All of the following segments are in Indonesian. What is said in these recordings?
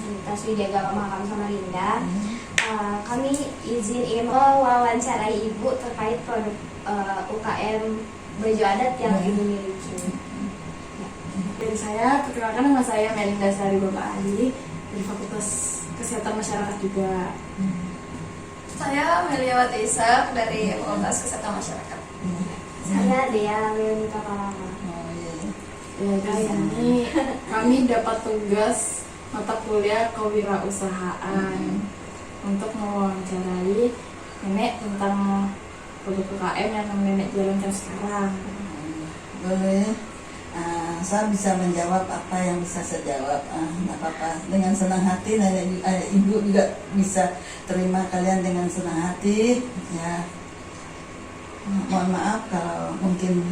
Universitas Widya Makam Samarinda. Kami ingin mewawancarai Ibu terkait produk UKM baju adat yang Ibu miliki. Dari saya, perkenalkan nama saya Melinda Sari Bapak Ali dari Fakultas Kesehatan Masyarakat juga. Saya Meliawati Isak dari Fakultas Kesehatan Masyarakat. Saya Dea Leonita Palama. Ya, di sini kami dapat tugas mata kuliah kewirausahaan untuk mewawancarai nenek tentang produk UKM yang nenek jalankan sekarang. Boleh. Saya bisa menjawab apa yang bisa saya jawab. Nggak apa-apa. Dengan senang hati, ibu juga bisa terima kalian dengan senang hati. Ya, mohon maaf kalau mungkin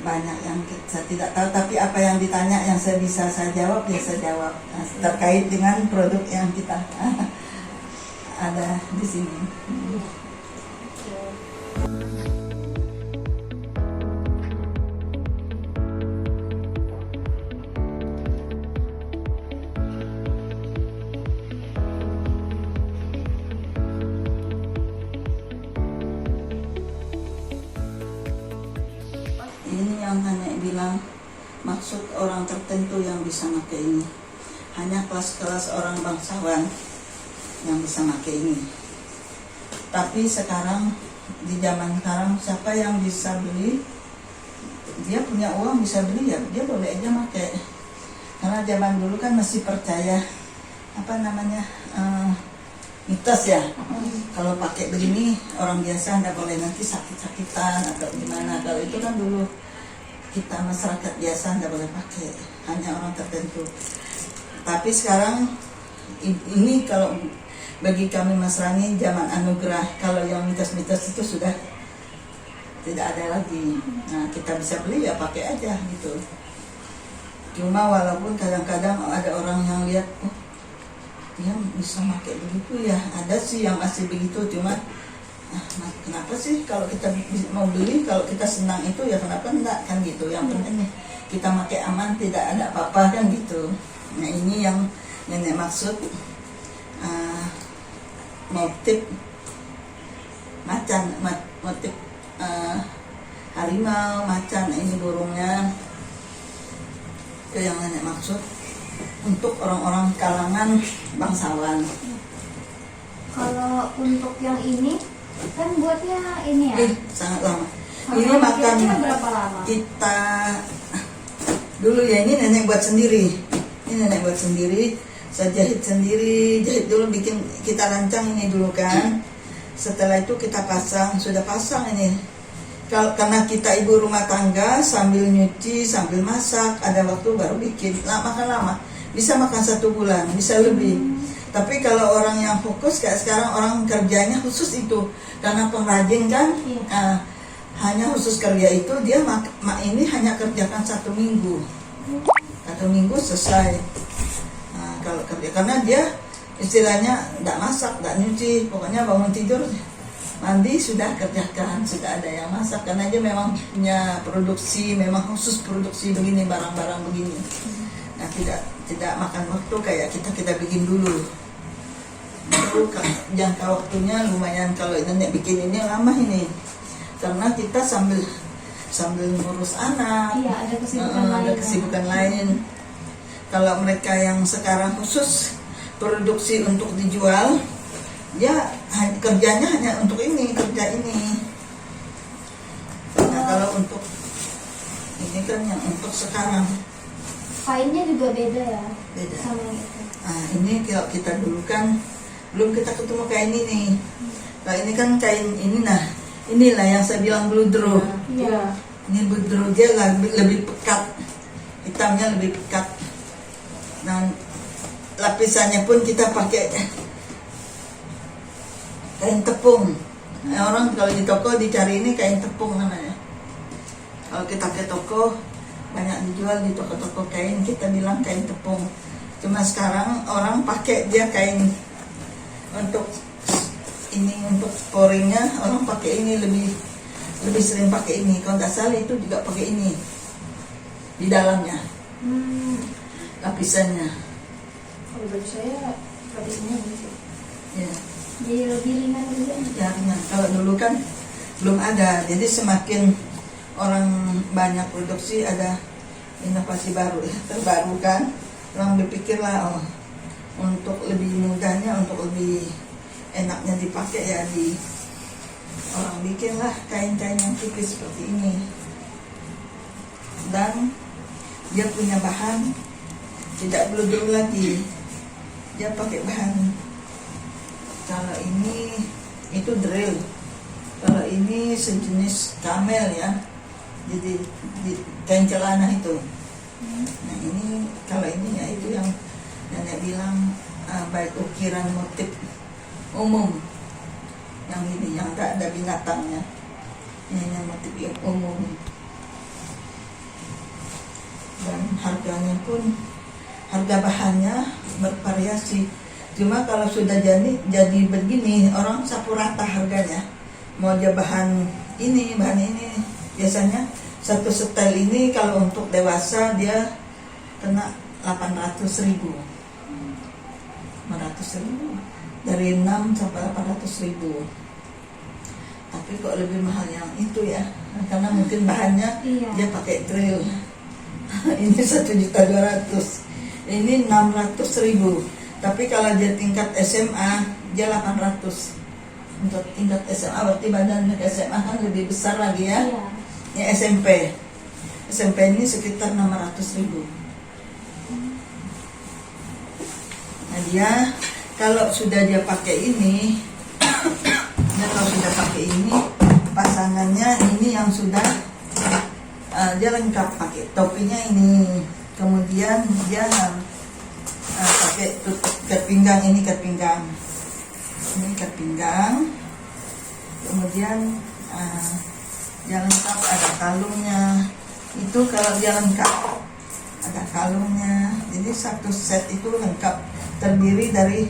banyak yang saya tidak tahu, tapi apa yang ditanya yang saya bisa saya jawab, ya saya jawab. Terkait dengan produk yang kita ada di sini. Ini yang nenek bilang, maksud orang tertentu yang bisa pakai ini. Hanya kelas-kelas orang bangsawan yang bisa pakai ini. Tapi sekarang, di zaman sekarang, siapa yang bisa beli, dia punya uang bisa beli, ya dia boleh aja pakai. Karena zaman dulu kan masih percaya mitos ya. Kalau pakai begini orang biasa nggak boleh, nanti sakit-sakitan atau gimana. Kalau itu kan dulu kita masyarakat biasa nggak boleh pakai, hanya orang tertentu. Tapi sekarang ini kalau bagi kami Masrani zaman anugerah, kalau yang mitos-mitos itu sudah tidak ada lagi. Nah, kita bisa beli ya pakai aja gitu. Cuma walaupun kadang-kadang ada orang yang lihat, oh dia bisa pakai begitu ya, ada sih yang masih begitu. Cuma kenapa sih kalau kita mau beli, kalau kita senang itu ya kenapa enggak kan gitu. Yang penting kita pakai aman, tidak ada apa-apa kan gitu. Nah, ini yang nenek maksud, motif macan, motif harimau, macan, ini burungnya. Itu yang nenek maksud untuk orang-orang kalangan bangsawan. Kalau untuk yang ini kan buatnya ini ya? Sangat lama. Ini Ini makan berapa lama? kita dulu ya, ini nenek buat sendiri. Ini nenek buat sendiri. Saya jahit sendiri, jahit dulu, bikin kita rancang ini dulu kan. Setelah itu kita pasang, sudah pasang ini. Karena kita ibu rumah tangga, sambil nyuci, sambil masak, ada waktu baru bikin. Makan lama, bisa makan 1 bulan, bisa lebih. Tapi kalau orang yang fokus kayak sekarang, orang kerjanya khusus itu, karena pengrajin kan, hanya khusus kerja itu, dia ini hanya kerjakan 1 minggu, 1 minggu selesai. Nah, kalau kerja, karena dia istilahnya tidak masak, tidak nyuci, pokoknya bangun tidur, mandi sudah kerjakan, sudah ada yang masak. Karena dia memang punya produksi, memang khusus produksi begini, barang-barang begini. Nah, tidak makan waktu kayak kita bikin dulu. Itu jangka waktunya lumayan. Kalau nenek bikin ini lama ini, karena kita sambil ngurus anak. Iya, ada kesibukan lain. Ada kesibukan lain. Kalau mereka yang sekarang khusus produksi untuk dijual, dia kerjanya hanya untuk ini, kerja ini. Nah, kalau untuk ini kan yang untuk sekarang, kainnya juga beda ya? beda. Sama yang itu. Nah, ini kalau kita dulu kan belum kita ketemu kain ini. Nah, ini kan kain ini, nah inilah yang saya bilang bludro. Iya. Ini bludro, dia lebih pekat, hitamnya lebih pekat. Dan lapisannya pun kita pakai kain tepung. Nah, orang kalau di toko dicari ini kain tepung namanya. Kalau kita ke toko, banyak dijual di toko-toko kain, kita bilang kain tepung. Cuma sekarang orang pakai dia kain untuk ini, untuk pouringnya orang pakai ini, lebih sering pakai ini. Kalau nggak salah itu juga pakai ini di dalamnya, lapisannya. Kalau baju saya tradisinya ini sih. Ya. Jadi lebih ringan juga. Ya, ringan. Kalau dulu kan belum ada, jadi semakin orang banyak produksi ada inovasi baru ya, terbarukan. Orang berpikirlah untuk lebih mudahnya, untuk lebih enaknya dipakai ya orang bikinlah kain-kain yang tipis seperti ini. Dan dia punya bahan tidak perlu lagi, dia pakai bahan. Kalau ini itu drill, kalau ini sejenis camel ya, jadi kain celana itu. Nah ini kalau ini ya itu yang nenek bilang baik ukiran motif umum, yang ini yang tak ada binatangnya, ini yang motif yang umum. Dan harganya pun, harga bahannya bervariasi. Cuma kalau sudah jadi begini, orang sapu rata harganya. Mau dia bahan ini biasanya satu setel ini kalau untuk dewasa dia kena 800.000, 500.000, dari 6 sampai 800.000. Tapi kok lebih mahal yang itu ya, karena mungkin bahannya dia pakai drill. Ini 1.200.000, ini 600.000. Tapi kalau dia tingkat SMA dia 800. Untuk tingkat SMA berarti badan SMA kan lebih besar lagi ya. Ini SMP ini sekitar 600.000. Nah dia kalau sudah dia pakai ini, pasangannya ini yang sudah dia lengkap pakai topinya ini, kemudian dia pakai tutup ikat pinggang, ini ikat pinggang, kemudian dia lengkap ada kalungnya. Itu kalau dia lengkap ada kalungnya, jadi satu set itu lengkap, terdiri dari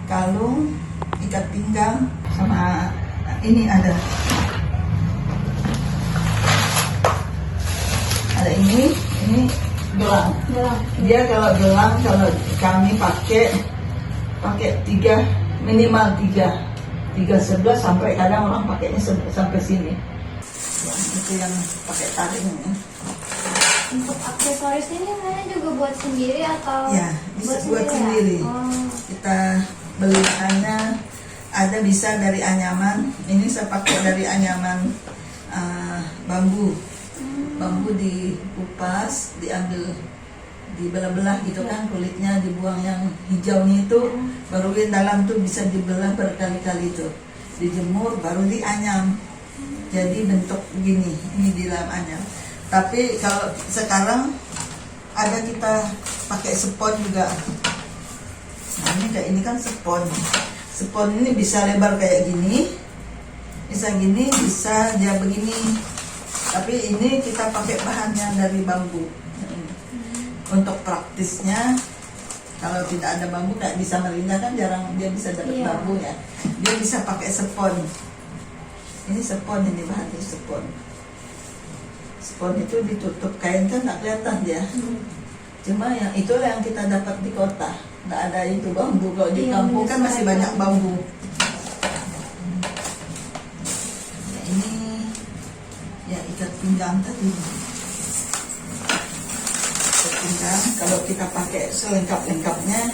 kalung, ikat pinggang, sama ini ada ini gelang. Dia kalau gelang, kalau kami pakai 3, minimal 3 sebelah, sampai kadang orang pakainya sampai sini. Itu yang pakai taringnya. Untuk aksesoris ini mana juga buat sendiri atau? Ya, bisa buat sendiri. Kita beli bahannya, ada bisa dari anyaman. Ini saya pakai dari anyaman bambu. Bambu dikupas, diambil, dibelah-belah gitu kan, kulitnya dibuang yang hijaunya itu, baru di dalam tuh bisa dibelah berkali-kali itu, dijemur, baru dianyam. Jadi bentuk begini, ini di dalam anyam. Tapi kalau sekarang ada kita pakai spon juga. Nah ini kayak ini kan spon. Spon ini bisa lebar kayak gini, bisa gini, bisa dia begini. Tapi ini kita pakai bahannya dari bambu. Untuk praktisnya, kalau tidak ada bambu kayak bisa Samarinda kan jarang dia bisa dapat bambu ya. Dia bisa pakai spon. Ini spon, ini bahannya spon. Spon itu ditutup kain kan nggak kelihatan dia. Cuma yang itulah yang kita dapat di kota. Nggak ada itu bambu. Kalau di kampung kan masih banyak bambu. Ya, ini ya ikat pinggang tadi. Ikat pinggang kalau kita pakai selengkap-lengkapnya,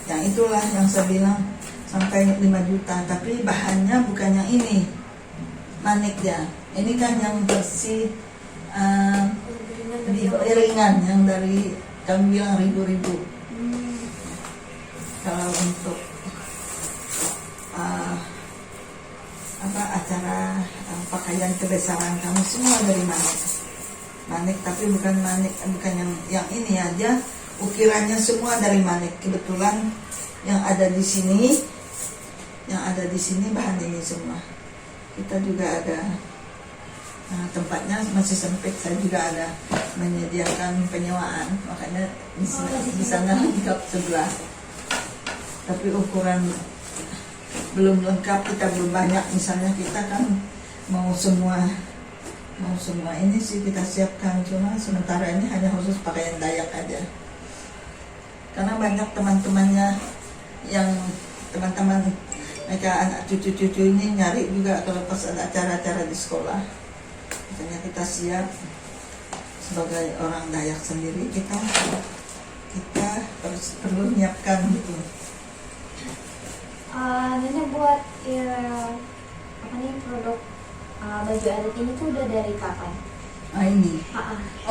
yang itulah yang saya bilang sampai 5 juta. Tapi bahannya bukan yang ini, manik ya. Ini kan yang bersih, ringan, yang dari kami bilang ribu-ribu. Kalau untuk acara pakaian kebesaran kamu semua dari manik, tapi bukan manik, bukan yang ini aja, ukirannya semua dari manik. Kebetulan yang ada di sini bahan ini semua. Kita juga ada tempatnya masih sempit, saya juga ada menyediakan penyewaan, makanya di sana lengkap sebelah. Tapi ukuran belum lengkap, kita belum banyak. Misalnya kita kan mau semua ini sih kita siapkan, cuma sementara ini hanya khusus pakaian Dayak aja. karena banyak teman-temannya yang teman-teman mereka anak cucu-cucu ini nyari juga kalau pas ada acara-acara di sekolah. Makanya kita siap sebagai orang Dayak sendiri, kita harus perlu menyiapkan gitu. Nenek buat apa nih produk baju adat ini tuh udah dari kapan? Ini.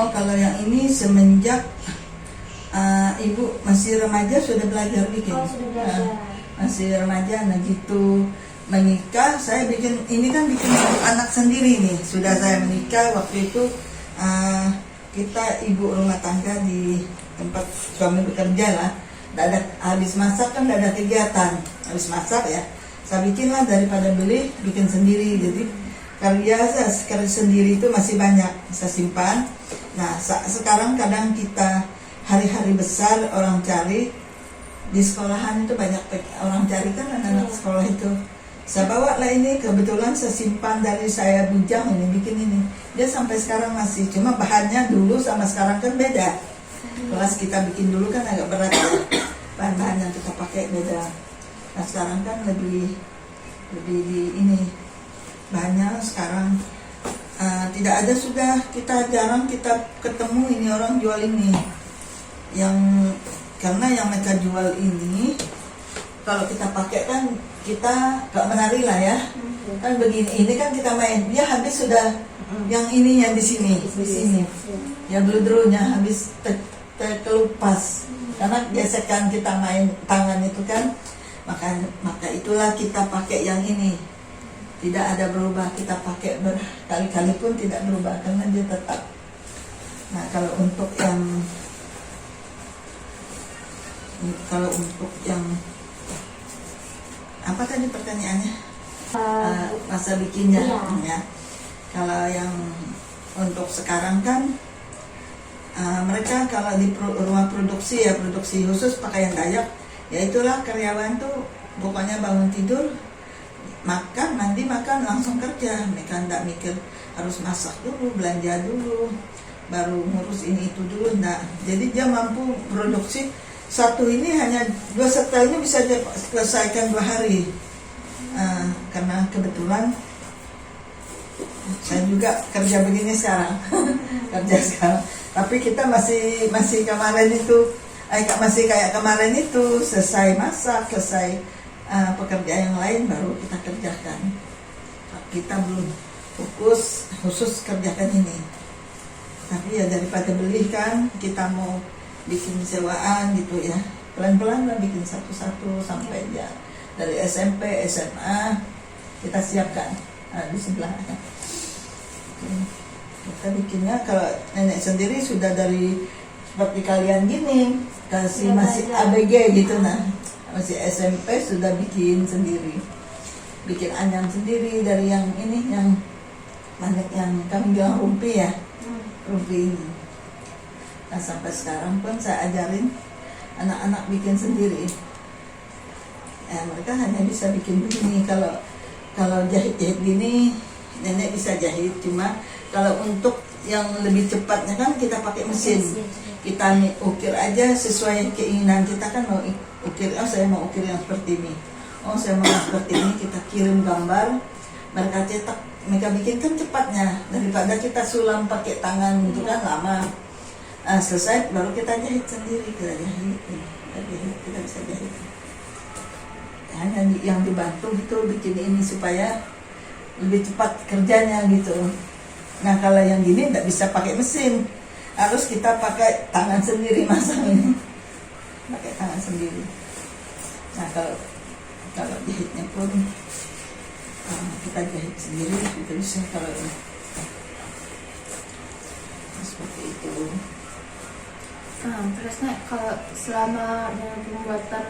Oh, kalau yang ini semenjak ibu masih remaja sudah belajar bikin. Oh, sudah belajar. Masih remaja, nah gitu menikah saya bikin ini kan bikin anak sendiri nih. Sudah saya menikah waktu itu kita ibu rumah tangga di tempat suami bekerja lah. Ada habis masak kan ada kegiatan, habis masak ya saya bikinlah daripada beli bikin sendiri. Jadi karya sendiri itu masih banyak saya simpan. Nah sekarang kadang kita hari-hari besar orang cari di sekolahan itu banyak orang cari kan anak-anak sekolah itu. Saya bawa lah ini, kebetulan saya simpan dari saya bujang ini bikin ini. Dia sampai sekarang masih, cuma bahannya dulu sama sekarang kan beda. Kelas kita bikin dulu kan agak berat ya. Bahan-bahan yang kita pakai beda. Nah sekarang kan lebih di ini bahannya sekarang tidak ada, sudah kita jarang kita ketemu ini orang jual ini. Karena yang mereka jual ini kalau kita pakai kan kita gak menari lah ya. Kan begini, ini kan kita main, dia habis sudah yang ininya di sini. Ya bludrunya habis terkelupas. Karena gesekan kita main tangan itu kan, maka itulah kita pakai yang ini. Tidak ada berubah, kita pakai berkali-kali pun tidak berubah karena dia tetap. Nah kalau untuk yang apa tadi pertanyaannya? Masa bikinnya ya. Kalau yang untuk sekarang kan mereka kalau di rumah produksi ya produksi khusus pakaian Dayak, ya itulah karyawan tuh pokoknya bangun tidur, makan, mandi, makan, langsung kerja. Mereka enggak mikir harus masak dulu, belanja dulu, baru ngurus ini itu dulu, enggak. Jadi dia mampu produksi satu ini hanya 2 setel ini bisa dia selesaikan 2 hari. Karena kebetulan saya juga kerja begini sekarang. Kerja sekarang. Tapi kita masih kemarin itu masih kayak kemarin itu selesai masak, selesai pekerjaan yang lain baru kita kerjakan. Kita belum fokus khusus kerjakan ini. Tapi ya daripada beli kan kita mau bikin sewaan gitu ya, pelan-pelan lah bikin satu-satu sampai ya dari SMP, SMA kita siapkan di sebelah. Kita bikinnya kalau nenek sendiri sudah dari seperti kalian gini, kasih masih ABG gitu, nah masih SMP sudah bikin sendiri, bikin anyam sendiri dari yang ini yang banyak yang kami bilang rumpi ya, rumpi ini. Nah sampai sekarang pun saya ajarin anak-anak bikin sendiri. Mereka hanya bisa bikin begini. Kalau jahit-jahit gini nenek bisa jahit, cuma kalau untuk yang lebih cepatnya kan kita pakai mesin. Kita ukir aja sesuai keinginan kita kan, mau ukir, saya mau ukir yang seperti ini, saya mau seperti ini, kita kirim gambar, mereka cetak, mereka bikin kan cepatnya daripada kita sulam pakai tangan itu kan lama. Selesai baru kita jahit sendiri, kita bisa jahit. Hanya yang dibantu gitu bikin ini supaya lebih cepat kerjanya gitu. Nah kalau yang gini tidak bisa pakai mesin, harus kita pakai tangan sendiri masang ini, pakai tangan sendiri. Nah kalau jahitnya pun kita jahit sendiri kita bisa kalau ini. Seperti itu. Terus Nek, kalau selama dalam pembuatan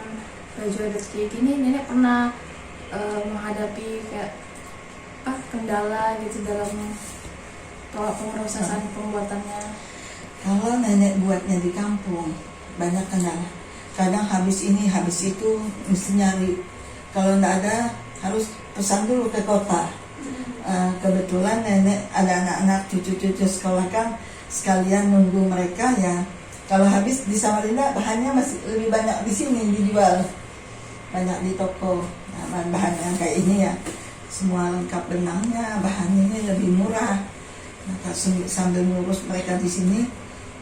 baju adat kayak gini, Nenek pernah menghadapi kayak kendala gitu dalam pemrosesan pembuatannya? Kalau nenek buatnya di kampung banyak kendala. Kadang habis ini habis itu mesti nyari. Kalau nggak ada harus pesan dulu ke kota. Kebetulan nenek ada anak-anak cucu-cucu sekolah kan, sekalian nunggu mereka ya Kalau habis di Samarinda bahannya masih lebih banyak di sini dijual, banyak di toko. Nah, bahan-bahan yang kayak ini ya, semua lengkap benangnya, bahannya ini lebih murah. Nah, sambil ngurus mereka di sini,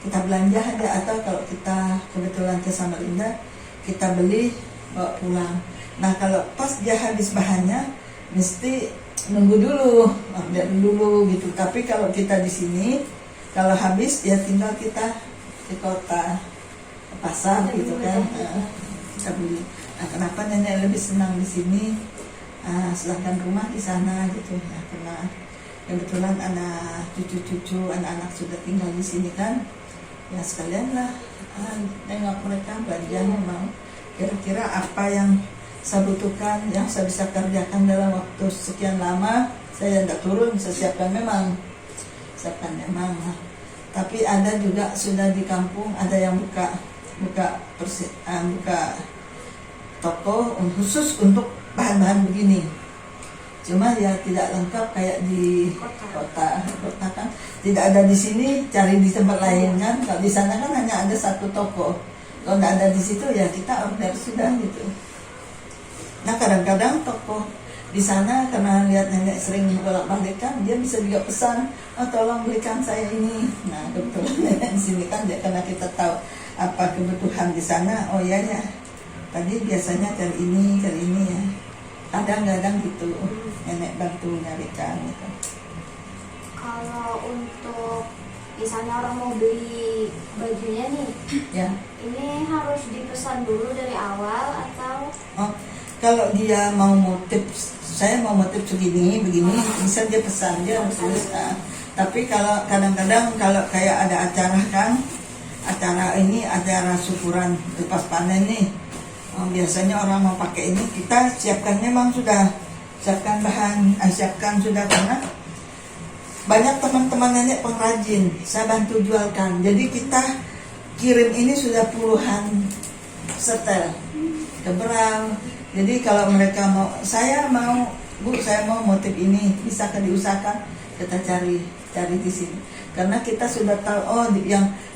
kita belanja aja, atau kalau kita kebetulan ke Samarinda, kita beli bawa pulang. Nah, kalau pas dia habis bahannya, mesti nunggu dulu, update dulu gitu. Tapi kalau kita di sini, kalau habis ya tinggal kita di kota, ke pasar gitu kan, kita beli. Nah, kenapa nenek lebih senang di sini, sedangkan rumah di sana gitu ya, karena kebetulan anak cucu-cucu, anak-anak sudah tinggal di sini kan, ya sekalian lah nengok mereka belanja, mau kira-kira apa yang saya butuhkan, yang saya bisa kerjakan dalam waktu sekian lama. Saya tidak turun, saya siapkan memang. Nah, tapi ada juga sudah di kampung, ada yang buka toko khusus untuk bahan-bahan begini. Cuma ya tidak lengkap kayak di kota kan. Tidak ada di sini, cari di tempat lain kan. Kalau di sana kan hanya ada satu toko. Kalau tidak ada di situ ya kita order sudah gitu. Nah, kadang-kadang toko di sana karena lihat nenek sering bolak-balik kan, dia bisa juga pesan, oh tolong belikan saya ini. Nah, kebetulan nenek di sini kan, karena kita tahu apa kebutuhan di sana. Oh iya ya, tadi biasanya cari ini ya. Kadang-kadang gitu nenek bantu nyarikan gitu. Kalau untuk misalnya orang mau beli bajunya nih, Ya. ini harus dipesan dulu dari awal atau? Oh, kalau dia mau motif, saya mau motif begini, bisa dia pesan, dia harus tulis. Tapi kalau kadang-kadang kalau kayak ada acara kan, acara syukuran lepas panen nih, biasanya orang mau pakai ini, kita siapkan, memang sudah siapkan bahan, siapkan sudah, karena banyak teman-teman nenek pengrajin, saya bantu jualkan. Jadi kita kirim ini sudah puluhan setel ke Berau. Jadi kalau mereka mau, saya mau motif ini, bisa diusahakan, kita cari di sini. Karena kita sudah tahu, oh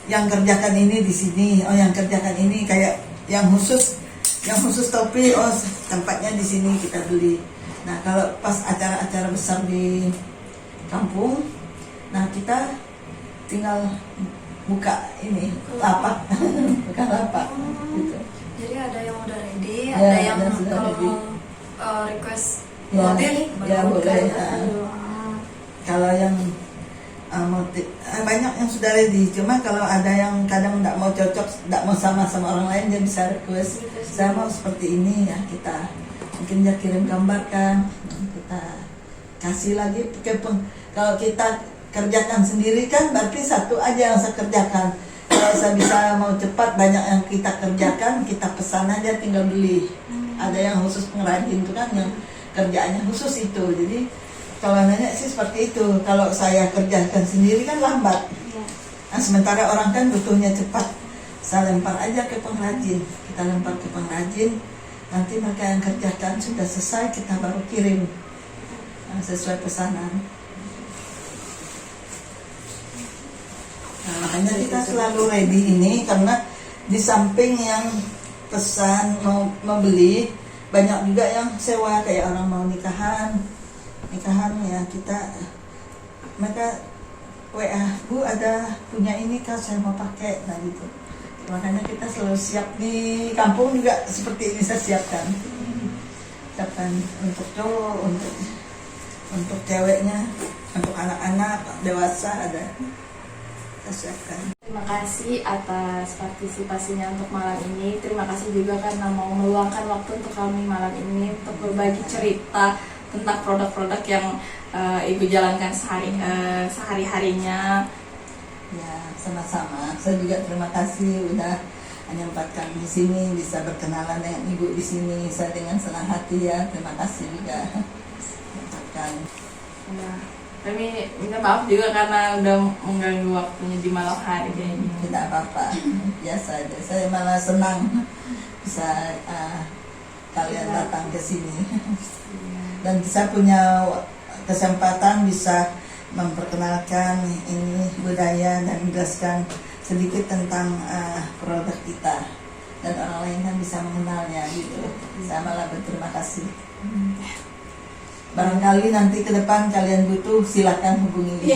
yang kerjakan ini di sini, oh yang kerjakan ini kayak yang khusus topi, oh tempatnya di sini, kita beli. Nah, kalau pas acara-acara besar di kampung, nah kita tinggal buka ini lapak, buka lapak gitu. Jadi ada yang udah ready, Ya, ada yang sudah kalau ready. mau request Ya, motif ya baru boleh. kan. Kalau yang motif, banyak yang sudah ready. Cuma kalau ada yang kadang tidak mau cocok, tidak mau sama orang lain, dia bisa request, saya mau seperti ini ya, kita mungkin dia kirim gambar kan, kita kasih lagi. Kalau kita kerjakan sendiri kan berarti satu aja yang saya kerjakan. Kalau saya bisa mau cepat, banyak yang kita kerjakan, kita pesan aja, tinggal beli. Ada yang khusus pengrajin itu kan, yang kerjaannya khusus itu. Jadi kalau nenek sih seperti itu. Kalau saya kerjakan sendiri kan lambat. Nah, sementara orang kan butuhnya cepat, saya lempar aja ke pengrajin. Kita lempar ke pengrajin, nanti mereka yang kerjakan, sudah selesai kita baru kirim sesuai pesanan. Nah, makanya kita selalu ready ini, karena di samping yang pesan mau beli, banyak juga yang sewa, kayak orang mau nikahan ya, mereka WA, Bu ada punya ini kan, saya mau pakai, nah gitu. Makanya kita selalu siap. Di kampung juga seperti ini saya siapkan untuk cowok, untuk ceweknya, untuk anak-anak dewasa ada kita siapkan. Terima kasih atas partisipasinya untuk malam ini. Terima kasih juga karena mau meluangkan waktu untuk kami malam ini untuk berbagi cerita tentang produk-produk yang Ibu jalankan sehari-harinya. Ya, sama-sama. Saya juga terima kasih udah menyempatkan di sini, bisa berkenalan dengan Ibu di sini. Saya dengan senang hati ya. Terima kasih juga. Menyempatkan. Ya, kami minta maaf juga karena udah mengganggu waktunya di malam hari kayak gini. Tidak apa-apa, biasa aja. Saya malah senang bisa kalian datang ke sini. Dan saya punya kesempatan bisa memperkenalkan ini budaya dan menjelaskan sedikit tentang produk kita dan orang lain kan bisa mengenalnya gitu. Saya malah berterima kasih. Barangkali nanti ke depan kalian butuh, silakan hubungi.